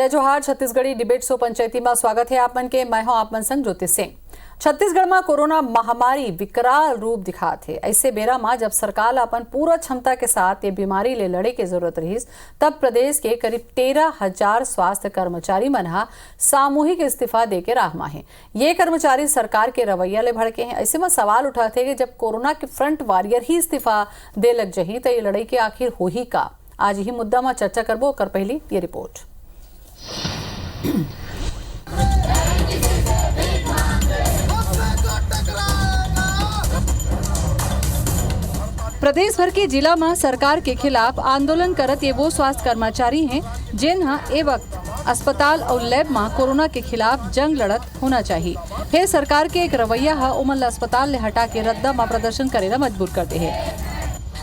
जय जोहार Chhattisgarhi debate show पंचायती में स्वागत है आपमन के। मैं हूं आपमन संग ज्योति सिंह। छत्तीसगढ़ में कोरोना महामारी विकराल रूप दिखात है। ऐसे बेरा में जब सरकार अपन पूरा क्षमता के साथ ये बीमारी ले लड़े की जरूरत रही, तब प्रदेश के करीब 13,000 स्वास्थ्य कर्मचारी मन सामूहिक इस्तीफा दे के राह है। ये कर्मचारी सरकार के रवैया ले भड़के हैं। ऐसे में सवाल उठाते कि जब कोरोना के फ्रंट वॉरियर ही इस्तीफा दे लग जही तो ये लड़ाई के आखिर हो ही का। आज ही मुद्दा में चर्चा करबो। कर पहली ये रिपोर्ट। प्रदेश भर के जिला में सरकार के खिलाफ आंदोलन करत ये वो स्वास्थ्य कर्मचारी हैं जिन्हा ए वक्त अस्पताल और लैब में कोरोना के खिलाफ जंग लड़त होना चाहिए। फिर सरकार के एक रवैया है उमन अस्पताल ले हटा के रद्दा में प्रदर्शन करे मजबूर करते हैं।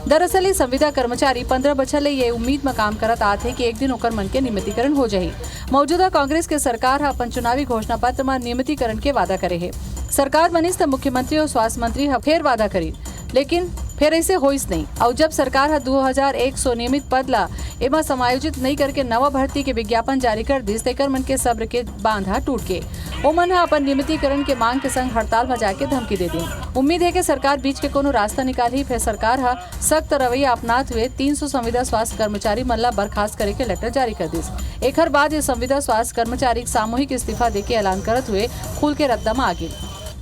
दरअसल ये संविदा कर्मचारी 15 बछर ले ये उम्मीद में काम करत आते कि एक दिन ओकर मन के नियमितीकरण हो जाही। मौजूदा कांग्रेस के सरकार अपन चुनावी घोषणा पत्र में नियमितीकरण के वादा करे है। सरकार बनिस तो मुख्यमंत्री और स्वास्थ्य मंत्री फिर वादा करी, लेकिन फिर ऐसे होइस नहीं। और जब सरकार 2100 नियमित पद ला एमा समायोजित नहीं करके नवा भर्ती के विज्ञापन जारी कर दिस तेकर मन के सब्र के बांधा टूट के ओमन अपन नियमितीकरण के मांग के संग हड़ताल में जाके धमकी दे दी। उम्मीद है कि सरकार बीच के कोनो रास्ता निकाली। फिर सरकार सख्त रवैया अपनाते हुए 300 संविदा स्वास्थ्य कर्मचारी मन ला बर्खास्त करे के लेटर जारी कर दिस। एकर बाद ये संविदा स्वास्थ्य कर्मचारी सामूहिक इस्तीफा दे के ऐलान करत हुए खुल के रद्दा में आ गई।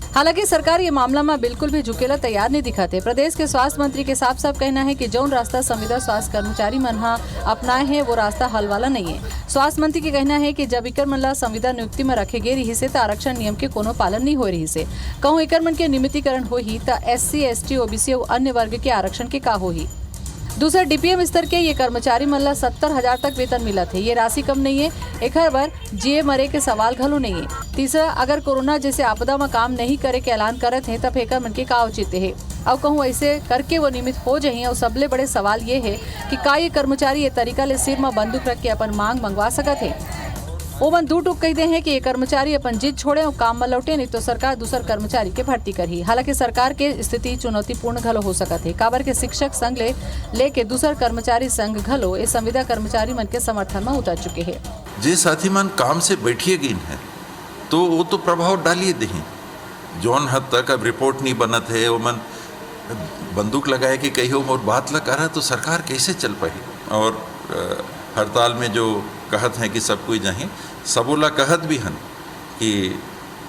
हालांकि सरकार ये मामला में बिल्कुल भी झुकेला तैयार नहीं दिखाते। प्रदेश के स्वास्थ्य मंत्री के साफ साफ कहना है कि जौन रास्ता संविदा स्वास्थ्य कर्मचारी मन अपनाए हैं वो रास्ता हल वाला नहीं है। स्वास्थ्य मंत्री के कहना है कि जब इकर मन ला संविदा नियुक्ति में रखे गए रही से तो आरक्षण नियम के कोनो पालन नहीं हो रही से कहूँ इकर मन के नियमितीकरण हो ही तो SC, ST, OBC और अन्य वर्ग के आरक्षण के का हो ही। दूसरा DPM स्तर के ये कर्मचारी मन ला 70,000 तक वेतन मिला थे। ये राशि कम नहीं है। एक बार जिए मरे के सवाल घलो नहीं है। तीसरा, अगर कोरोना जैसे आपदा में काम नहीं करे के ऐलान करत है तब एकर मन के का औचित है और कहूँ ऐसे करके वो नियमित हो जाही। और सबले बड़े सवाल ये है कि का ये कर्मचारी ये तरीका ले सिर में बंदूक रख के अपन मांग मंगवा सकत है। ओमन दू टूक कहते हैं कि ये कर्मचारी अपन जिद छोड़े और काम में लौटे, नहीं तो सरकार दूसर कर्मचारी के भर्ती करही। हालांकि सरकार के स्थिति चुनौतीपूर्ण घलो हो सकत है। काबर के शिक्षक संघ लेके दूसर कर्मचारी संघ घलो ये संविदा कर्मचारी मन के समर्थन में उतर चुके हैं। जे साथी मन काम से बैठिए गई है तो वो तो प्रभाव डालिए दही। जौन हद तक अब रिपोर्ट नहीं बनत है वो मन बंदूक लगाए कि कहीं मोर बात लगा रहा तो सरकार कैसे चल पाई। और हड़ताल में जो कहत हैं कि सब कोई जाए सबोला कहत भी हन कि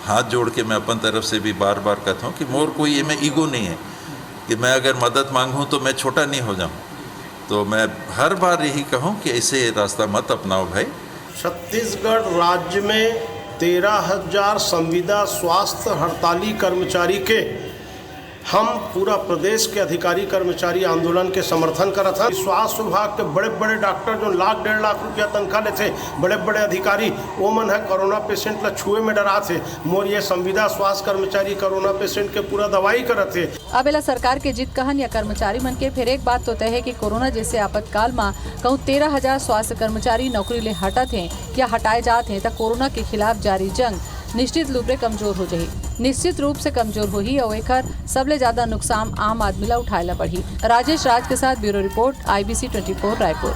हाथ जोड़ के मैं अपन तरफ से भी बार बार कहता हूँ कि मोर कोई ये में ईगो नहीं है कि मैं अगर मदद मांगूँ तो मैं छोटा नहीं हो जाऊँ। तो मैं हर बार यही कहूँ कि ऐसे रास्ता मत अपनाओ भाई। छत्तीसगढ़ राज्य में 13,000 संविदा स्वास्थ्य हड़ताली कर्मचारी के हम पूरा प्रदेश के अधिकारी कर्मचारी आंदोलन के समर्थन करत हैं। स्वास्थ्य विभाग के बड़े बड़े डॉक्टर जो लाख 1.5 लाख रुपया तनख्वाह लेते, बड़े बड़े अधिकारी वो मन है कोरोना पेशेंट ला छुए में डरा थे। मोर ये संविदा स्वास्थ्य कर्मचारी कोरोना पेशेंट के पूरा दवाई करत थे। अब एला सरकार के जिद कहन या कर्मचारी मन के फिर एक बात तो तय है कि कोरोना जैसे आपातकाल में कहूँ 13,000 स्वास्थ्य कर्मचारी नौकरी ले हटत हैं या हटाए जाते हैं तो कोरोना के खिलाफ जारी जंग निश्चित रूप से कमजोर हो जाही। निश्चित रूप से कमजोर हो ही और एकर सबले ज्यादा नुकसान आम आदमी ला उठाए ला पड़ी। राजेश राज के साथ ब्यूरो रिपोर्ट IBC 24 रायपुर।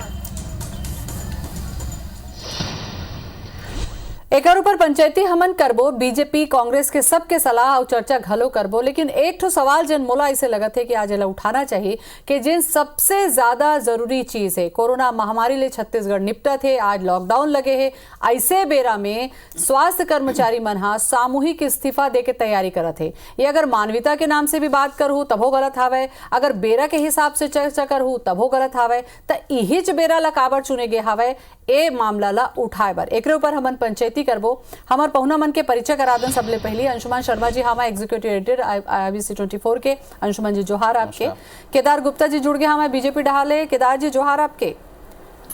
एकर ऊपर पंचायती हमन करबो। बीजेपी कांग्रेस के सबके सलाह और चर्चा घलो करबो, लेकिन एक ठो सवाल जन मोला ऐसे लगत है कि आज एला उठाना चाहिए कि जिन सबसे ज्यादा जरूरी चीज है कोरोना महामारी ले छत्तीसगढ़ निपटत है। आज लॉकडाउन लगे है। ऐसे बेरा में स्वास्थ्य कर्मचारी मन सामूहिक इस्तीफा दे के तैयारी करत है। ये अगर मानवीयता के नाम से भी बात करूँ तब हो गलत हावे, अगर बेरा के हिसाब से चर्चा करूँ तब हो गलत हावे। तो इहिच बेरा ला काबर चुने गए हावे ए मामला ला उठाए बर। एकरे ऊपर हमन पंचायती करबो। हमार पहुना मन के परिचय करा दें। सबले पहले अंशुमान शर्मा जी हमारे एग्जीक्यूटिव एडिटर IBC 24 के। अंशुमान जी जोहार आपके। केदार गुप्ता जी जुड़ गए हमारे बीजेपी डहाले। केदार जी जोहार आपके।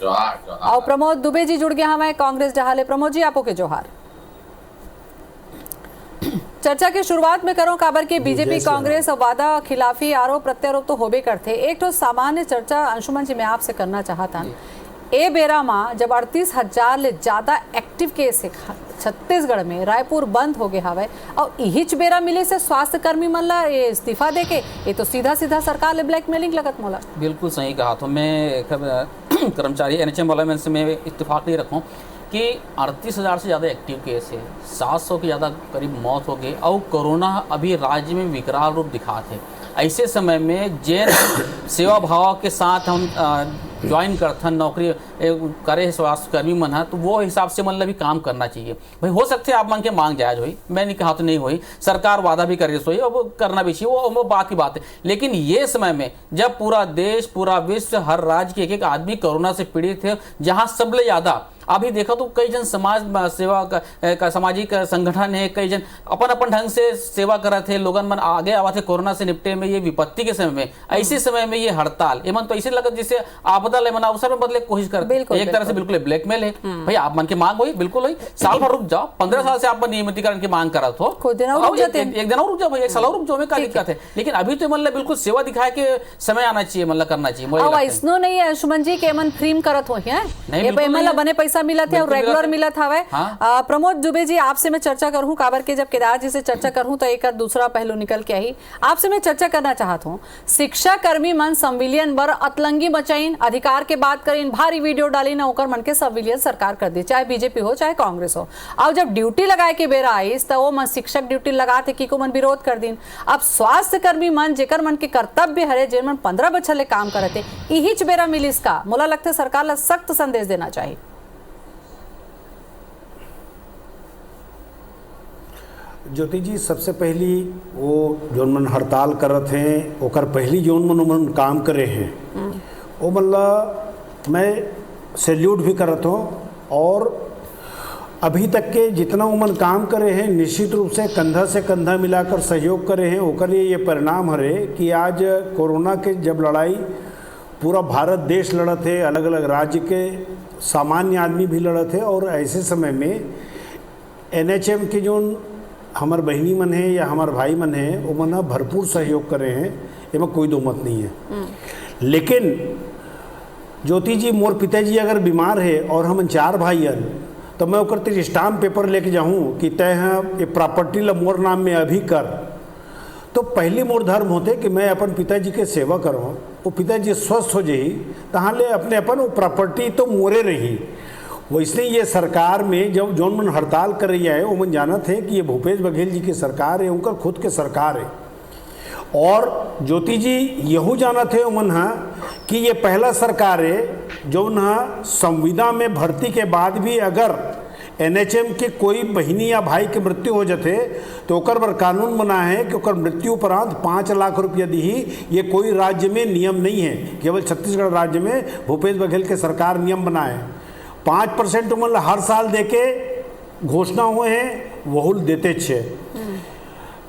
और प्रमोद दुबे जी जुड़ गए हमारे कांग्रेस डहाले। प्रमोद जी आपो के जोहार। चर्चा की शुरुआत में करो काबर के बीजेपी कांग्रेस और वादा खिलाफी आरोप प्रत्यारोप तो होबे करते। एक तो सामान्य चर्चा अंशुमान जी मैं आपसे करना चाहता ए बेरा में जब 38,000 ले ज्यादा एक्टिव केस है छत्तीसगढ़ में, रायपुर बंद हो गए हवे और इहिच बेरा मिले से स्वास्थ्य कर्मी मन ला इस्तीफा देके ये तो सीधा सीधा सरकार ले ब्लैकमेलिंग लगत मोला। बिल्कुल सही कहा। तो मैं कर्मचारी NHM वाला में से मैं इत्तेफाक नहीं रखूँ। कि 38,000 से ज़्यादा एक्टिव केस है, 700 के ज़्यादा करीब मौत हो गई और कोरोना अभी राज्य में विकराल रूप दिखाते। ऐसे समय में जैन सेवा भाव के साथ हम ज्वाइन करथन नौकरी करे स्वास्थ्य कर्मी मन है, तो वो हिसाब से मतलब भी काम करना चाहिए भाई। हो सकते आप मन के मांग जायज हुई, मैं नहीं कहा तो नहीं हुई, सरकार वादा भी करे सोई और वो करना भी चाहिए, वो बात की बात है। लेकिन ये समय में जब पूरा देश पूरा विश्व हर राज्य के एक आदमी कोरोना से पीड़ित है, जहाँ सबले ज़्यादा अभी देखा तो कई जन समाज सेवा का सामाजिक संगठन है, कई जन अपन अपन ढंग से सेवा कर थे, लोगन मन आगे आवा थे कोरोना से निपटे में। ये विपत्ति के समय में, ऐसे समय में ये हड़ताल ये मन तो ऐसे लगत जैसे आपदा ले मना अवसर में बदले कोशिश करते, एक तरह से बिल्कुल ब्लैकमेल है। भाई आप मन की मांग हुई बिल्कुल हुई, साल भर रुक जाओ, 15 साल से आप नियमितीकरण की मांग करत हो, एक दिन और रुक जाओ भाई, एक साल और रुक जाओ, में क्या दिक्कत है। लेकिन अभी तो मतलब बिल्कुल सेवा दिखाए के समय आना चाहिए, मतलब करना चाहिए। ऐसनो नहीं है सुमन जी के मन फ्रीम करत हो मतलब बने पैसा मिला थे और रेगुलर मिला था। हाँ? प्रमोद दुबे जी आपसे मैं चर्चा करूं, काबर के जब केदार जी से चर्चा करूं तो एक दूसरा पहलू निकल के आई। आपसे मैं चर्चा करना चाहता हूं, शिक्षा कर्मी मन संविलियन बर अतलंगी मचाइन, अधिकार के बात करीन, भारी वीडियो डाली ना ओकर मन के संविलियन सरकार कर दी, चाहे बीजेपी हो चाहे कांग्रेस हो। अब जब ड्यूटी लगाए के बेरा आईस तो वो मन शिक्षक ड्यूटी लगाते की को मन विरोध कर दिन। अब स्वास्थ्य कर्मी मन जेकर मन के कर्तव्य हरे, जिन मन 15 बच्चा ले काम करते, इहिच बेरा मिलिस का मोला लगता सरकार ला सख्त संदेश देना चाहिए। ज्योति जी, सबसे पहली वो जोन मन हड़ताल करत हैं ओकर पहली जोन मन काम करे हैं वो मतलब मैं सैल्यूट भी करत हूँ, और अभी तक के जितना उमन काम करे हैं निश्चित रूप से कंधा मिलाकर सहयोग करे हैं। ओकर ये परिणाम हरे कि आज कोरोना के जब लड़ाई पूरा भारत देश लड़त है, अलग अलग राज्य के सामान्य आदमी भी लड़त है, और ऐसे समय में NHM के जो हमार बहनी मन है या हमार भाई मन है वो मन भरपूर सहयोग करे हैं, इसमें कोई दो मत नहीं है। लेकिन ज्योति जी, मोर पिताजी अगर बीमार है और हम 4 भाई हन, तो मैं ओकर तेरे स्टाम्प पेपर लेके जाऊँ कि तय ये प्रॉपर्टी ला मोर नाम में अभी कर, तो पहले मोर धर्म होते कि मैं अपन पिताजी के सेवा करूँ, वो पिताजी स्वस्थ हो जाई तहाँ ले अपने अपन वो प्रॉपर्टी तो मोरे रही। वैसे ये सरकार में जब जौन मन हड़ताल कर रही है वो मन जानत है कि ये भूपेश बघेल जी की सरकार है, उनका खुद के सरकार है। और ज्योति जी यहू जानत है उमन कि ये पहला सरकार है जो संविदा में भर्ती के बाद भी अगर NHM के कोई बहिनी या भाई के मृत्यु हो जाते तो ओकर पर कानून बना है कि ओकर मृत्यु उपरांत 5 लाख रुपया दी। ये कोई राज्य में नियम नहीं है, केवल छत्तीसगढ़ राज्य में भूपेश बघेल के सरकार नियम बनाए। 5% उमन हर साल देके घोषणा हुए हैं, वहू देते छे।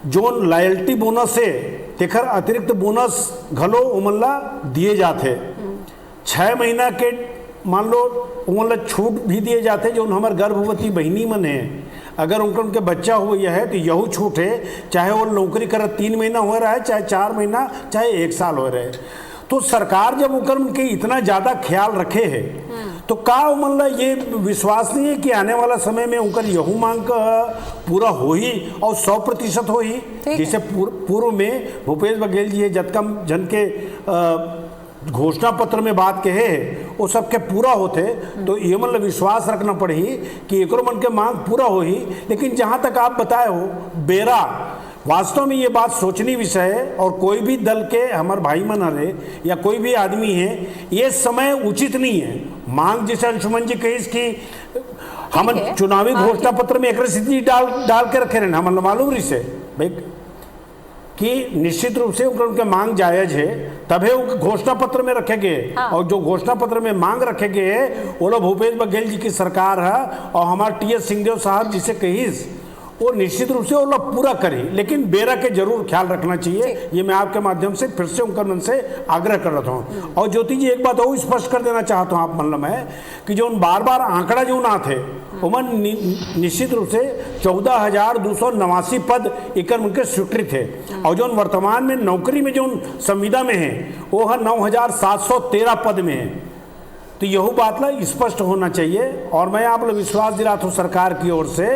जोन लॉयल्टी बोनस है तेखर अतिरिक्त बोनस घलो उमन ला दिए जाते। 6 महीना के मान लो उमन ला छूट भी दिए जाते। जो हमारे गर्भवती बहिनी मन है अगर उनके बच्चा हुआ है तो यहू छूट है, चाहे वो नौकरी कर 3 महीना हो रहा है, चाहे 4 महीना, चाहे 1 साल हो रहा है। तो सरकार जब उनके इतना ज़्यादा ख्याल रखे है तो का मतलब ये विश्वास नहीं है कि आने वाला समय में उनका यहू मांग पूरा हो ही और 100% हो ही। जैसे पूर्व में भूपेश बघेल जी जतकम जन के घोषणा पत्र में बात कहे वो सबके पूरा होते, तो ये मतलब विश्वास रखना पड़ी कि एक मन के मांग पूरा हो ही। लेकिन जहाँ तक आप बताए हो बेरा, वास्तव में ये बात सोचनी विषय है, और कोई भी दल के हमारे भाई मन हरे या कोई भी आदमी है, ये समय उचित नहीं है। मांग जैसे अंशुमन जी कही कि हम चुनावी घोषणा पत्र में एक स्थिति डाल के रखे रहे, हम मालूम रही से भाई कि निश्चित रूप से उनके मांग जायज है, तभी वो घोषणा पत्र में रखे गए। और जो घोषणा पत्र में मांग रखे गए वो लोग भूपेश बघेल जी की सरकार है और हमारे TS सिंहदेव साहब जिसे कहीस वो निश्चित रूप से वो लोग पूरा करें, लेकिन बेरा के जरूर ख्याल रखना चाहिए। ये मैं आपके माध्यम से फिर से उनका मन से आग्रह कर रहा हूँ। और ज्योति जी एक बात और स्पष्ट कर देना चाहता हूँ आप मतलब है कि जो बार बार आंकड़ा जो ना थे वो निश्चित रूप से 14,289 पद एक उनके स्वीकृत थे, और जो वर्तमान में नौकरी में जो संविदा में है वो है 9,713 पद में है। तो यही बात ला स्पष्ट होना चाहिए। और मैं आप लोग विश्वास दिलाता हूँ सरकार की ओर से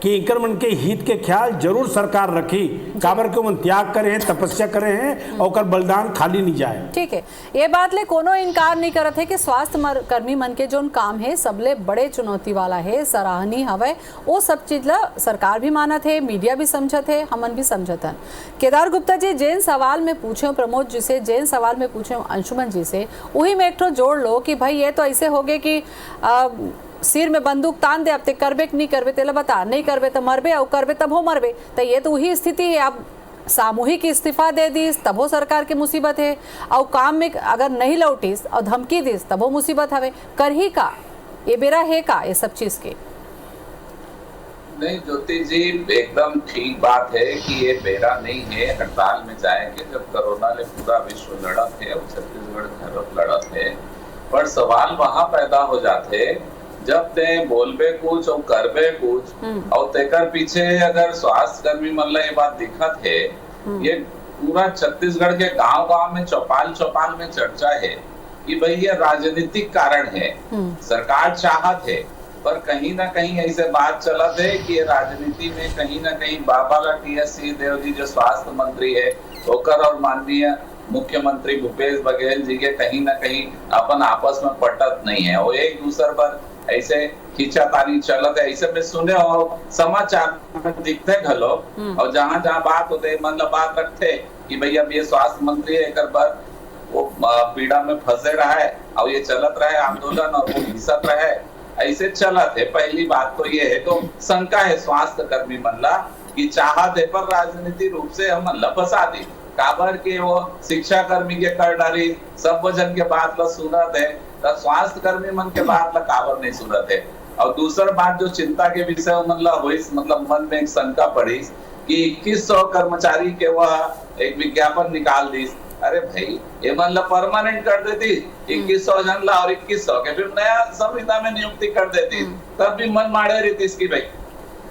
कि इनकर मन के हित के ख्याल जरूर सरकार रखी, काबर के मन त्याग करे हैं, तपस्या करे हैं और बलिदान खाली नहीं जाए। ठीक है, ये बात ले कोनो इनकार नहीं करत है कि स्वास्थ्य कर्मी मन के जो काम है सबले बड़े चुनौती वाला है, सराहनीय हवे, वो सब चीज ला सरकार भी मानत है, मीडिया भी समझत है, हमन भी समझत हन। केदार गुप्ता जी जैन सवाल में पूछे प्रमोद जी से, जैन सवाल में पूछे अंशुमन जी से, वही में एक ठो जोड़ लो कि भाई ये तो ऐसे हो गए कि सिर में बंदूक तान दे, अब ते करबे नहीं करबे तेला बता, नहीं करबे तो मरबे और करबे तब हो मरबे, तो ये तो वही स्थिति है। अब सामूहिक इस्तीफा दे दीस तब हो सरकार की मुसीबत है, और काम में अगर नहीं लौटीस और धमकी दीस तब हो मुसीबत हवे, कर ही का ये बेरा है का ये सब चीज के? नहीं ज्योति जी, एकदम ठीक बात है कि ये बेरा नहीं है हड़ताल में जाएंगे जब कोरोना ने पूरा विश्व लड़त है और छत्तीसगढ़ भारत लड़त है। पर सवाल वहां पैदा हो जाते जब ते बोलबे कुछ और करबे कुछ और तेकर पीछे अगर स्वास्थ्य कर्मी मतलब ये बात दिखत है, ये पूरा छत्तीसगढ़ के गांव-गांव में चौपाल चौपाल में चर्चा है कि भाई ये राजनीतिक कारण है, सरकार चाहत है, पर कहीं ना कहीं ऐसे बात चलत है कि राजनीति में कहीं ना कहीं बाबा ला टीएस सिंहदेव जी जो स्वास्थ्य मंत्री है होकर और माननीय मुख्यमंत्री भूपेश बघेल जी के कहीं ना कहीं अपन आपस में पटत नहीं है और एक दूसरे पर ऐसे खींचातानी चलत है। ऐसे में सुने और समाचार में दिखते घलो और जहाँ जहाँ बात होते मतलब बात रखते कि भैया ये स्वास्थ्य मंत्री है एक बार वो पीड़ा में फंसे रहा है और ये चलत रहे आंदोलन और वो घिसत रहे, ऐसे चलत है। पहली बात तो ये है, तो शंका है स्वास्थ्य कर्मी मनला की चाहत है पर राजनीति रूप से हम मनला फंसा दी, काबर के वो शिक्षा कर्मी के कर डाली सब वजन के बात ला सुनत है, तो स्वास्थ्य कर्मी मन के बात ला काबर नहीं सुनत है। और दूसरा बात जो चिंता के विषय मतलब मन में एक शंका पड़ी कि 2100 कर्मचारी के वह एक विज्ञापन निकाल दी। अरे भाई ये मतलब परमानेंट कर देती 2100 जन ला और 2100 के फिर नया संविदा में नियुक्ति कर देती, तब भी मन मारे रहती इसकी भाई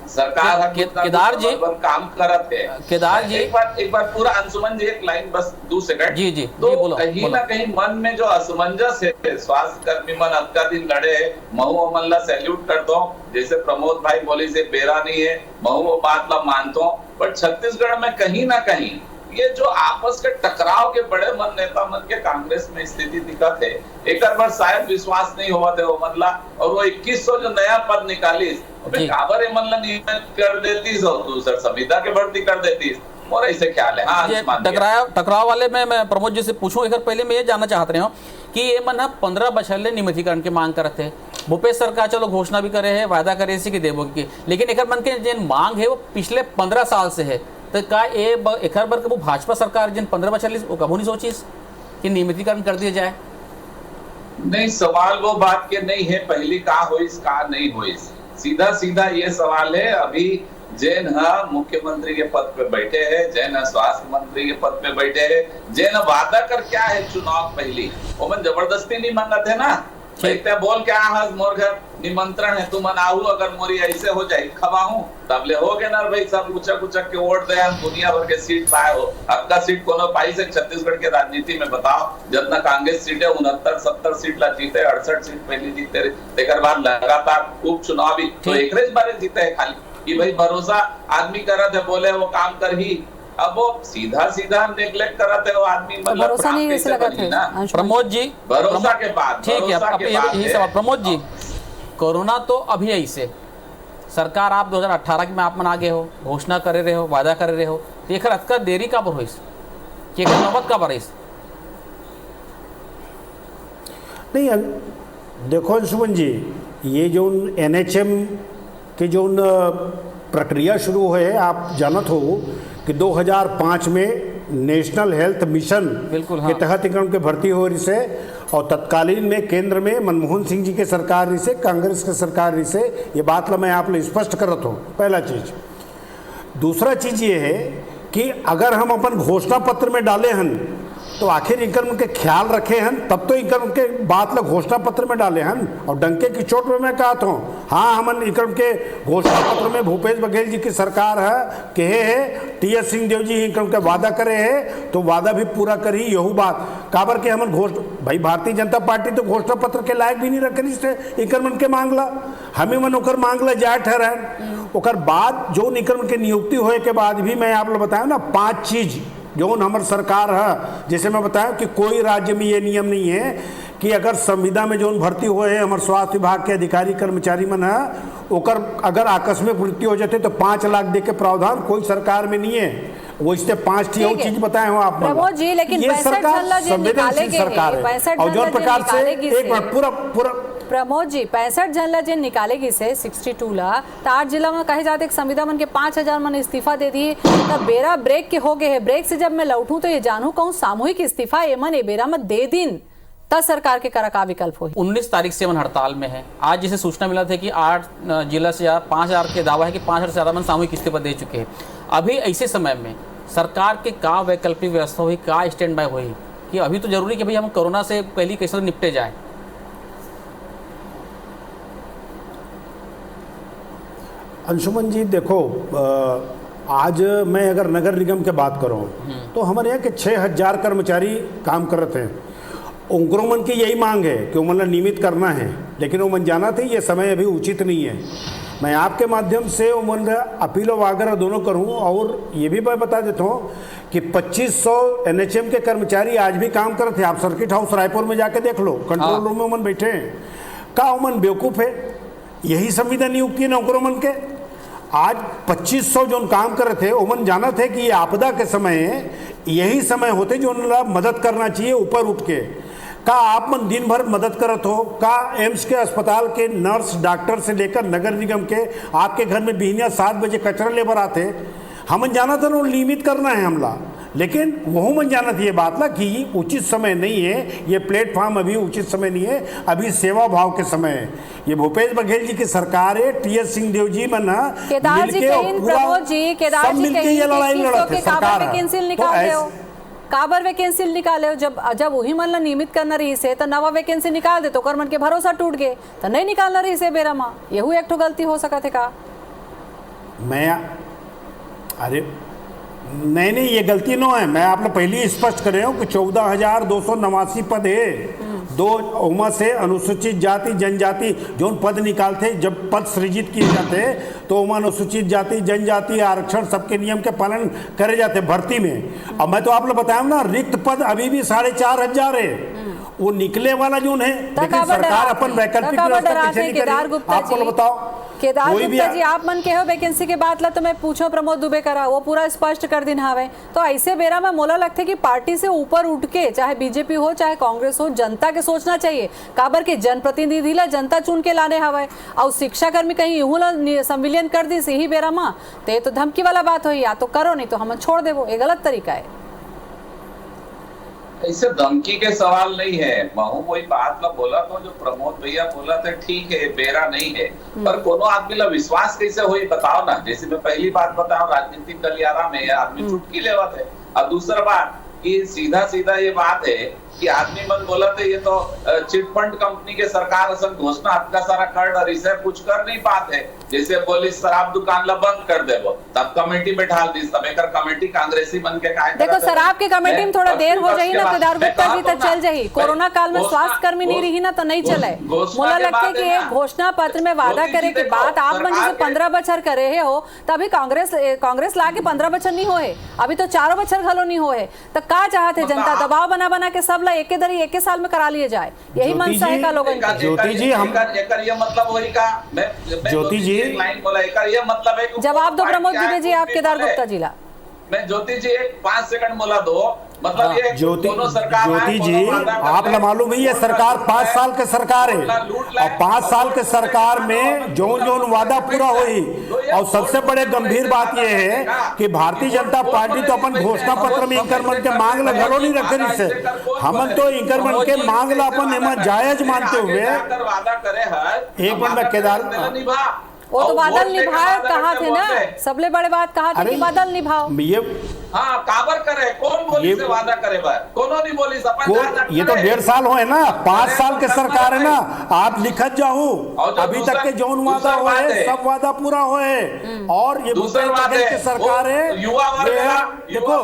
सरकार केदार जी काम करत है। केदार जी एक बार पूरा अंशुमन जी एक लाइन बस 2 सेकंड जी जी तो बोलो, कहीं ना कहीं मन में जो असमंजस है, स्वास्थ्य कर्मी मन अब का दिन लड़े है, महू मन ला सैल्यूट कर दो, जैसे प्रमोद भाई बोली से बेरा नहीं है, महू वो बात ला मानता हूँ, पर छत्तीसगढ़ में कहीं ना कहीं ये जो आपस के टकराव के बड़े मन नेता मन के कांग्रेस में स्थिति दिखत है, एक बार शायद विश्वास नहीं हुआ थे वो मनला और वो 2100 जो नया पद निकाली काबर मनला नियमित कर देती दूसरा संविदा के भर्ती कर देती और ऐसे ख्याल है। हाँ, टकराव वाले में मैं प्रमोद जी से पूछूं, एक पहले मैं ये जानना चाहते रहे हूँ कि ये मन 15 बछले नियमितीकरण की मांग करते हैं, भूपेश सरकार चलो घोषणा भी करे है, वायदा करे इसी की देवो की, लेकिन एक मन के जिन मांग है वो पिछले 15 साल से है, तो का एक बार वो भाजपा सरकार जिन 15 बछले वो कभी नहीं सोची कि नियमितीकरण कर दिया जाए? नहीं, सवाल वो बात के नहीं है पहली का होइस का नहीं होइस, सीधा सीधा ये सवाल है। अभी जैन मुख्यमंत्री के पद पे बैठे हैं, जैन स्वास्थ्य मंत्री के पद पे बैठे हैं, जैन वादा कर क्या है चुनाव पहली वो मन जबरदस्ती नहीं मांगते है ना, बोल के आज मोर घर निमंत्रण है तुम आऊ, अगर मोरी ऐसे हो जाए खवाऊ तब ले हो गए ना भाई, सब उचक उचक के वोट दे, दुनिया भर के सीट पाए हो, आपका सीट कोनो पाई से छत्तीसगढ़ के राजनीति में बताओ, जितना कांग्रेस सीट है 69-70 सीट ला जीते, 68 सीट पहले जीते, तेकर बाद लगातार उपचुनाव भी तो एक बार जीते है खाली कि भाई भरोसा आदमी करत है, बोले वो काम कर ही, अब वो सीधा सीधा नेग्लेक्ट करते हो आदमी, मतलब भरोसा नहीं कैसे लगत है प्रमोद जी, भरोसा के बाद ठीक है अब यही सवाल प्रमोद जी, कोरोना तो अभी ऐसे सरकार आप 2018 में आप मना गए हो, घोषणा करे रहे हो, वादा करे रहे हो, तो एक अतका देरी का बर होइस कि नौबत का बरइस? नहीं देखो अंशुमन जी, ये जो NHM की जो प्रक्रिया शुरू है, आप जानत हो कि 2005 में नेशनल हेल्थ मिशन के तहत इनके भर्ती हो रही से और तत्कालीन में केंद्र में मनमोहन सिंह जी के सरकार रही से, कांग्रेस के सरकार रही से, ये बात ला मैं आप लोग स्पष्ट करत हूँ, पहला चीज। दूसरा चीज ये है कि अगर हम अपन घोषणा पत्र में डाले हन तो आखिर इनकर उनके ख्याल रखे हन, तब तो इनकर उनके बात ला घोषणा पत्र में डाले हन। और डंके की चोट में मैं कहता हूँ, हाँ हमन इनकर उनके घोषणा पत्र में भूपेश बघेल जी की सरकार है कहे है, TS सिंहदेव जी इनकर उनके वादा करे है तो वादा भी पूरा करी, यहू बात काबर के हमन भाई भारतीय जनता पार्टी तो घोषणा पत्र के लायक भी नहीं रखे इनकर मन के मांगला, हमें मन ओकर मांगला जाए ठहराए, ओकर बाद जो निक्रम के नियुक्ति होए के बाद भी मैं आप लोग बताया ना 5 चीज जो हमार सरकार है, जैसे मैं बताया कि कोई राज्य में ये नियम नहीं है कि अगर संविदा में जो भर्ती हुए हैं हमारे स्वास्थ्य विभाग के अधिकारी कर्मचारी मन है ओकर अगर आकस्मिक मृत्यु हो जाते तो 5 लाख दे के प्रावधान कोई सरकार में नहीं है। वो इससे 5 चीज बताए हो आप प्रमोद जी, लेकिन ये सरकार संवेदनशील सरकार है और जो प्रकार से एक बार पूरा प्रमोद जी 65 जन ला जिन निकालेगी से 62 ला तो 8 जिला में कहे जाते संविदा मन के 5000 मन इस्तीफा दे दिए तब बेरा ब्रेक के हो गए है। ब्रेक से जब मैं लौटूं तो ये जानू कहूँ सामूहिक इस्तीफा एमन ए बेरा में दे दिन तब सरकार के करा का विकल्प हो। 19 तारीख से मन हड़ताल में है। आज जिसे सूचना मिला था कि 8 जिला से 5000 के दावा है कि 5000 से ज़्यादा मन सामूहिक इस्तीफा दे चुके हैं। अभी ऐसे समय में सरकार के का वैकल्पिक व्यवस्था हुई, का स्टैंड बाय हुई कि अभी तो जरूरी कि भाई हम कोरोना से पहले कैसे निपटे जाए। अंशुमन जी देखो, आज मैं अगर नगर निगम के बात करूं तो हमारे यहाँ के 6000 कर्मचारी काम कर रहे हैं। उनको मन की यही मांग है कि वो मतलब नियमित करना है, लेकिन वो मन जाना थे ये समय अभी उचित नहीं है। मैं आपके माध्यम से वो मन अपील वगैरह दोनों करूं और ये भी मैं बता देता हूँ कि 2500 NHM के कर्मचारी आज भी काम कर रहे थे। आप सर्किट हाउस रायपुर में जाके देख लो, कंट्रोल रूम में मन बैठे हैं। का उमन बेवकूफ़ है? यही संविदा नियुक्ति है नौकरों मन के। आज 2500 जो काम कर रहे थे उमन जाना थे कि ये आपदा के समय यही समय होते जो मदद करना चाहिए ऊपर उठ के। का आप मन दिन भर मदद करत हो? का एम्स के अस्पताल के नर्स डॉक्टर से लेकर नगर निगम के आपके घर में बिहनिया 7 बजे कचरा लेबर आते, हमन जाना था ना नियमित करना है हमला, लेकिन वह मन जाना था ये बात ना कि उचित समय नहीं है, ये प्लेटफॉर्म अभी उचित समय नहीं है, अभी सेवा भाव के समय है। ये भूपेश बघेल जी की सरकार है, TS सिंहदेव जी मन मिलके सब मिलके ये लड़ाई लड़ते सरकार है। काबर वैकेंसी निकाले हो? जब वही मन ला नियमित करना रही से तो नवा वैकेंसी निकाल दे तो कर मन के भरोसा टूट गए तो नहीं निकालना रही से बेरा माँ यहू एक तो गलती हो सका थे का? मैं अरे नहीं ये गलती न है। मैं आप लोग पहले ही स्पष्ट कर रहे हूँ कि 14,289 पद है। 2 उमा से अनुसूचित जाति जनजाति जो पद निकालते, जब पद सृजित किए जाते तो उमा अनुसूचित जाति जनजाति आरक्षण सबके नियम के पालन करे जाते भर्ती में। अब मैं तो आप लोग बताया ना रिक्त पद अभी भी 4,500 है। वो निकले वाला जो है, लेकिन सरकार अपन वैकल्पिक व्यवस्था कैसे नहीं करेगी आपको बताओ? केदार गुप्ता जी आप मन के हो वैकेंसी के बात ला तो मैं पूछो प्रमोद दुबे करा वो पूरा स्पष्ट कर दिन हावे तो ऐसे बेरा में मोला लगता कि पार्टी से ऊपर उठ के चाहे बीजेपी हो चाहे कांग्रेस हो जनता के सोचना चाहिए। काबर के जनप्रतिनिधि ला जनता चुन के लाने हवे और शिक्षा कर्मी कहीं यूं ला संविलियन कर दी यही बेरा में तो धमकी वाला बात हो, या तो करो नहीं तो हम छोड़ देवो, ये गलत तरीका है। ऐसे धमकी के सवाल नहीं है। महू वही बात ला बोला तो जो प्रमोद भैया बोला था ठीक है बेरा नहीं है, पर कोनो आदमी ला विश्वास कैसे हुई बताओ ना। जैसे मैं पहली बात बताऊं राजनीतिक गलियारा में आदमी चुटकी लेवा थे। और दूसरा बात कि सीधा ये बात है कि आदमी मन बोला थे ये तो चिटफंड कंपनी के सरकार असल घोषणा आपका सारा कर और इसे कुछ कर नहीं पाते। जैसे पुलिस शराब दुकान ला बंद कर देवो तब कमेटी बैठा दी, सब एक कमेटी कांग्रेसी बन के काय देखो शराब की कमेटी में थोड़ा देर हो जाही ना केदार गुप्ता जी तो चल जाही। कोरोना काल में स्वास्थ्य कर्मी नहीं रही ना तो नहीं चले। मुझे लगता है कि एक घोषणा पत्र में वादा करे की बात आप मन जैसे 15 बछर करे हो तभी कांग्रेस ला के 15 बछर नहीं होए, अभी तो 4 बछर घलो नहीं होए तो का चाहते जनता दबाव बना के सब ला एक ही साल में करा लिए जाए, यही मनसा है का लोगन। ज्योति जी हम ये मतलब वही का मैं ज्योति जी लाइन बोला ये मतलब है जवाब दो प्रमोद जी जी आप केदार गुप्ता जी ला। मैं ज्योति जी एक 5 सेकंड बोला दो मतलब ये ज्योति जी आप ना मालूम है ये सरकार 5 साल के सरकार है और 5 साल के सरकार में जो वादा पूरा हुई। और सबसे बड़े गंभीर बात ये है कि भारतीय जनता पार्टी तो अपन घोषणा पत्र में इंक्रीमेंट के मांग ला घरों नहीं रखे से हम तो इंक्रीमेंट के मांग ला अपन जायज मानते हुए एक मिनट केदार वो तो बादल निभाए कहा थे ना, सबले बड़े बात कहा थे कि बादल निभाओ। ये हाँ काबर करे कौन बोली से वादा करे भाई कोनो नहीं बोली ये तो 1.5 साल हुए ना, 5 साल के सरकार है ना। आप लिखत जाओ अभी तक के जौन वादा हुए सब वादा पूरा हुए और ये भूपेश बघेल की सरकार है। देखो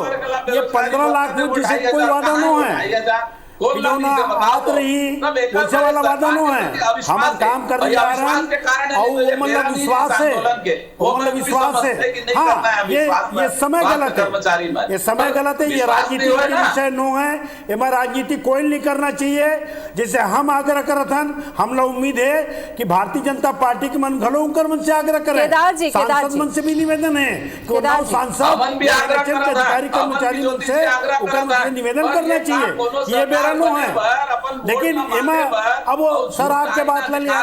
ये 15 लाख में जिसे कोई वादा नहीं है, आत रही उसे वाला वादा नो है, हम काम करने जा रहे हैं और मतलब विश्वास है, मतलब विश्वास है। हाँ, ये समय गलत है, ये समय गलत है, ये राजनीति के विषय नो है, इसमें राजनीति कोई नहीं करना चाहिए। जैसे हम आग्रह करत हन, हम लोग उम्मीद है कि भारतीय जनता पार्टी के मन घलो उनकर मन से आग्रह करें, सांसद मन से भी निवेदन है कि सांसद अधिकारी कर्मचारी मन से निवेदन करना चाहिए, ये बेरा नो है। लेकिन अब वो सर आपके बात ले लिया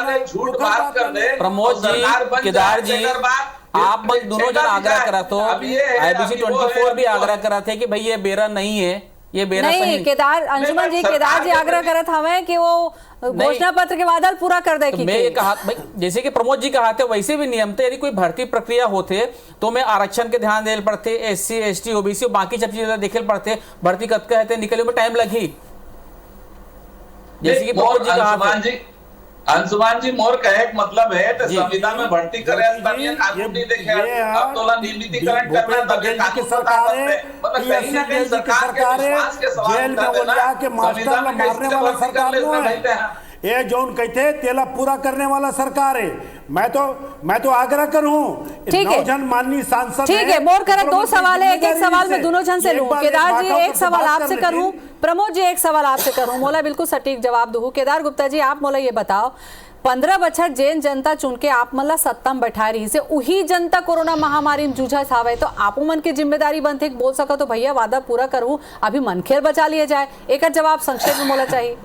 प्रमोद जी, केदार जी, आप दोनों जन आग्रह करा तो IBC 24 भी आग्रह करा थे कि भाई ये बेरा नहीं है, ये बेरा नहीं। केदार अंशुमन जी, केदार जी आग्रह करत हवे कि वो घोषणा पत्र के वादा पूरा कर दे। तो मैं ये कहा भाई, जैसे कि प्रमोद जी कहा थे वैसे भी नियम थे, यदि कोई भर्ती प्रक्रिया होते तो मैं आरक्षण के ध्यान देने पड़ते, SC ST OBC और बाकी सब चीजें देखे पड़ते, भर्ती कब कहते निकले में टाइम लगी, जैसे कि प्रमोद जी कहा। अंशुमान जी मोर कहे मतलब है तो संविधान में भर्ती करे कानून नहीं देखे, अब तो नियमितीकरण करना बघेल जी की सरकार है, मतलब कहीं ना कहीं सरकार के विश्वास के सवाल जेल में बोलिया के मास्टर ला मारने वाला सरकार नो है, ये जोन कहते तेला पूरा करने वाला सरकार है। मैं तो आग्रह करूं, नौजन माननीय सांसद, ठीक है, मोर करे दो सवाल है, एक सवाल में दोनों जन से लूं। केदार जी एक सवाल आपसे करूं, प्रमोद जी एक सवाल आपसे करूं, मोला बिल्कुल सटीक जवाब दूं। केदार गुप्ता जी, आप मोला ये बताओ, 15 बछर जेन जनता चुन के आप मन ला सत्ता में बैठा रही से उही जनता कोरोना महामारी में जूझा हावे, तो आप मन की जिम्मेदारी बनते बोल सको तो भैया वादा पूरा करूं, अभी मनखेर बचा लिए जाए। एक जवाब संक्षेप में मोला चाहिए।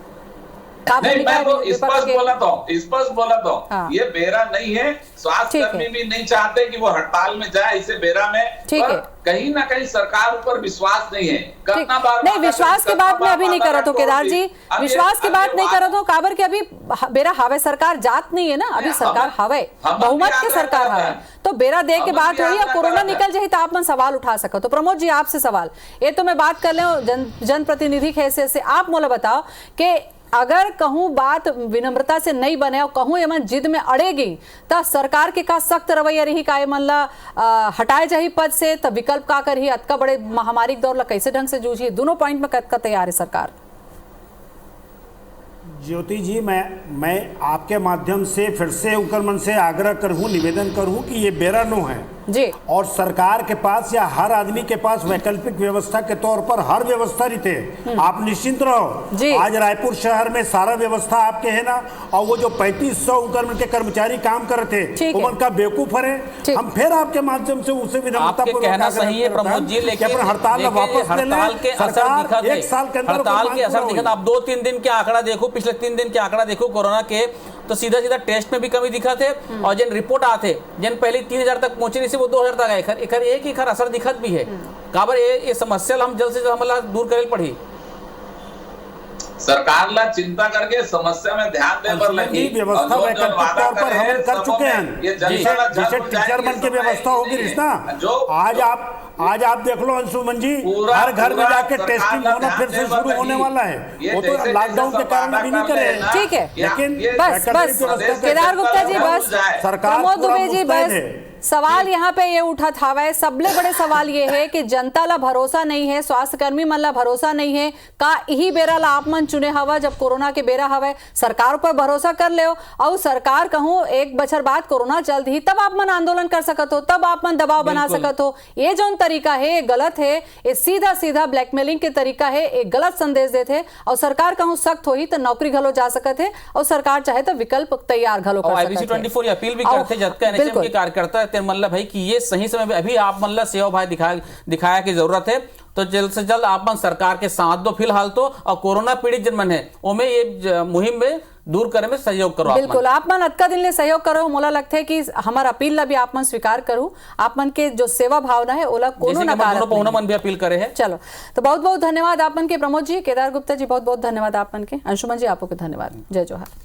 नहीं, मैं तो स्पष्ट बोला तो हाँ। ये बेरा नहीं है, स्वास्थ्य कर्मी भी नहीं चाहते कि वो हड़ताल में जाए इसे बेरा में, पर कहीं ना कहीं सरकार ऊपर विश्वास नहीं है। कितना बार नहीं, विश्वास की बात मैं अभी नहीं कर रहा, तो केदार जी विश्वास की बात नहीं कर रहा, तो काबर के अभी बेरा हावे सरकार जात नहीं है ना, अभी सरकार हावे, बहुमत की सरकार हावे, तो बेरा दे के बात हुई, अब कोरोना निकल जाए तो आप मन सवाल उठा सको। तो प्रमोद जी आपसे सवाल, ये तो मैं बात कर ले जनप्रतिनिधि के हैसियत से, आप मोला बताओ कि अगर कहूं बात विनम्रता से नहीं बने और कहूं ये मन जिद में अड़ेगी तो सरकार के का सख्त रवैया रही का मन ला हटाए जाही पद से, तो विकल्प का कर ही अतका बड़े महामारी दौर ला कैसे ढंग से जूझी, दोनों पॉइंट में कतका तैयार है सरकार। ज्योति जी, मैं आपके माध्यम से फिर से उनकर मन से आग्रह करूं, निवेदन करूं कि ये बेरा नो है जी, और सरकार के पास या हर आदमी के पास वैकल्पिक व्यवस्था के तौर पर हर व्यवस्था रहते, आप निश्चिंत रहो। आज रायपुर शहर में सारा व्यवस्था आपके है ना, और वो जो 3500 उनकर के कर्मचारी काम करते उमन का बेवकूफ है, हम फिर आपके माध्यम से उसे विनम्रता पूर्वक कहना सही है प्रमोद जी, लेकिन हड़ताल वापस हड़ताल के असर एक साल के अंदर हड़ताल के असर दिखा। आप 2-3 दिन के आंकड़ा देखो, पिछले 3 दिन के आंकड़ा देखो कोरोना के, तो सीधा सीधा टेस्ट में भी कमी दिखा थे, और जिन रिपोर्ट आते जिन पहले 3000 तक पहुंचे नहीं से वो 2000 तक आए, एक ही खर असर दिखत भी है। काबर ये समस्या हम जल्द से जल्द हमला दूर करे पड़ी, सरकार ला चिंता करके समस्या में ध्यान दे पर लगी, व्यवस्था वैकल्पिक तौर पर हम कर चुके हैं, जैसे टीचर मन की व्यवस्था होगी ना, आज आप देख लो अंशुमन जी, हर घर में जाके टेस्टिंग होना फिर से शुरू होने वाला है, वो तो लॉकडाउन के कारण अभी नहीं करे, ठीक है, लेकिन बस केदार गुप्ता जी, बस सरकार, प्रमोद दुबे जी, बस सवाल यहाँ पे ये उठा था वह सबले बड़े सवाल ये है कि जनता ला भरोसा नहीं है, स्वास्थ्य कर्मी मन ला भरोसा नहीं है, का यही बेरा ला आप मन चुने हवा जब कोरोना के बेरा हवे, सरकार पर भरोसा कर ले, और सरकार कहूँ 1 बछर बाद कोरोना चल दी तब आप मन आंदोलन कर सकत हो, तब आप मन दबाव बना सकत हो। ये जो तरीका है ये गलत है, ये सीधा सीधा ब्लैकमेलिंग के तरीका है, एक गलत संदेश देते, और सरकार कहूँ सख्त हो ही तो नौकरी घलो जा सकते है, और सरकार चाहे तो विकल्प तैयार घलो कर सकते IBC 24 अपील भी करते जबकि NHM के कार्यकर्ता मतलब भाई कि ये सही समय में अभी आप मतलब सेवा भाई दिखाया की जरूरत है, तो जल्द से जल्द आप मन सरकार के साथ दो फिलहाल तो, और कोरोना पीड़ित जन मन है उनमें ये मुहिम में दूर करे में सहयोग करो। बिल्कुल आप मन अतका दिन ले सहयोग करो, मोला लगता है कि हमारा अपील ला भी आप मन स्वीकार करूं, आप मन के जो सेवा भावना है ओला कोनो नकारत नहीं, मन भी अपील करे है। चलो तो बहुत बहुत धन्यवाद आप मन के प्रमोद जी, केदार गुप्ता जी बहुत बहुत धन्यवाद आप मन के, अंशुमन जी आपको धन्यवाद, जय जोहार।